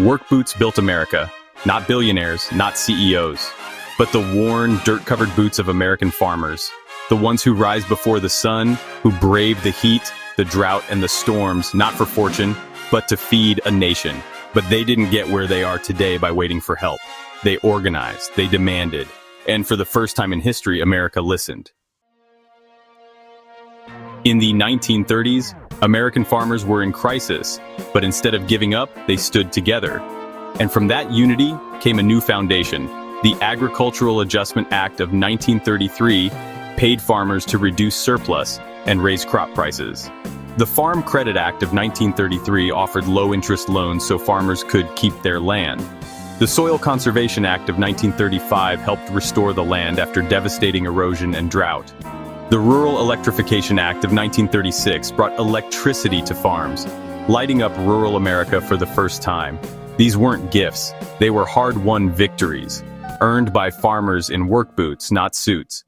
Work boots built America, not billionaires, not CEOs, but the worn, dirt-covered boots of American farmers, the ones who rise before the sun, who brave the heat, the drought, and the storms, not for fortune, but to feed a nation. But they didn't get where they are today by waiting for help. They organized, they demanded, and for the first time in history, America listened. In the 1930s, American farmers were in crisis, but instead of giving up, they stood together. And from that unity came a new foundation. The Agricultural Adjustment Act of 1933 paid farmers to reduce surplus and raise crop prices. The Farm Credit Act of 1933 offered low-interest loans so farmers could keep their land. The Soil Conservation Act of 1935 helped restore the land after devastating erosion and drought. The Rural Electrification Act of 1936 brought electricity to farms, lighting up rural America for the first time. These weren't gifts, they were hard-won victories, earned by farmers in work boots, not suits.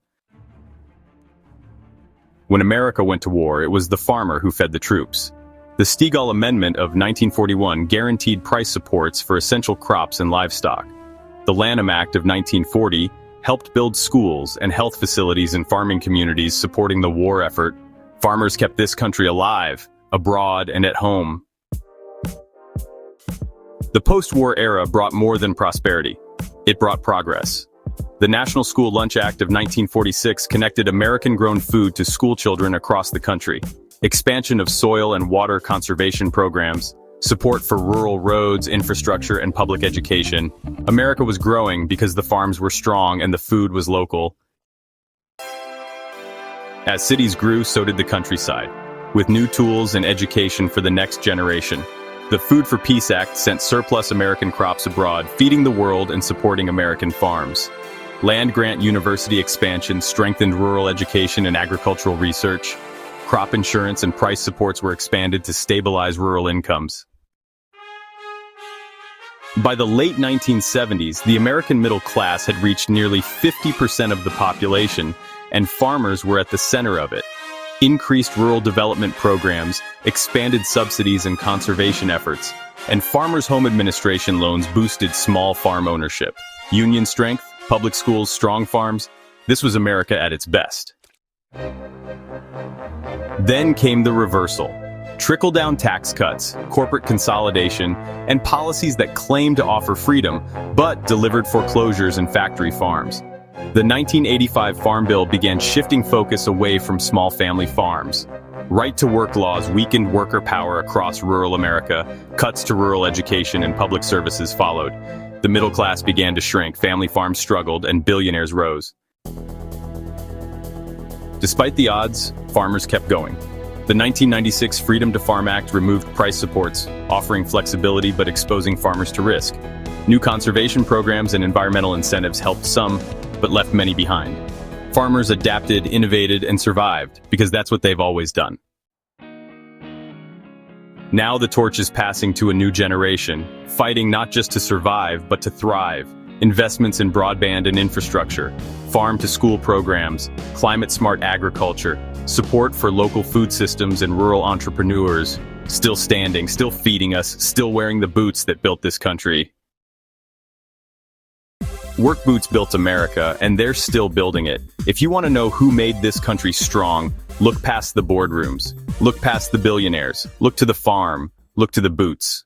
When America went to war, it was the farmer who fed the troops. The Stegall Amendment of 1941 guaranteed price supports for essential crops and livestock. The Lanham Act of 1940 helped build schools and health facilities in farming communities supporting the war effort. Farmers kept this country alive, abroad and at home. The post-war era brought more than prosperity. It brought progress. The National School Lunch Act of 1946 connected American-grown food to school children across the country. Expansion of soil and water conservation programs, support for rural roads, infrastructure, and public education. America was growing because the farms were strong and the food was local. As cities grew, so did the countryside, with new tools and education for the next generation. The Food for Peace Act sent surplus American crops abroad, feeding the world and supporting American farms. Land-grant university expansion strengthened rural education and agricultural research. Crop insurance and price supports were expanded to stabilize rural incomes. By the late 1970s, the American middle class had reached nearly 50% of the population, and farmers were at the center of it. Increased rural development programs, expanded subsidies and conservation efforts, and Farmers' Home Administration loans boosted small farm ownership. Union strength, public schools, strong farms, this was America at its best. Then came the reversal. Trickle-down tax cuts, corporate consolidation, and policies that claimed to offer freedom, but delivered foreclosures and factory farms. The 1985 Farm Bill began shifting focus away from small family farms. Right-to-work laws weakened worker power across rural America, cuts to rural education and public services followed. The middle class began to shrink, family farms struggled, and billionaires rose. Despite the odds, farmers kept going. The 1996 Freedom to Farm Act removed price supports, offering flexibility but exposing farmers to risk. New conservation programs and environmental incentives helped some, but left many behind. Farmers adapted, innovated, and survived, because that's what they've always done. Now the torch is passing to a new generation, fighting not just to survive, but to thrive. Investments in broadband and infrastructure, farm-to-school programs, climate-smart agriculture, support for local food systems and rural entrepreneurs, still standing, still feeding us, still wearing the boots that built this country. Work boots built America, and they're still building it. If you want to know who made this country strong, look past the boardrooms, look past the billionaires, look to the farm, look to the boots.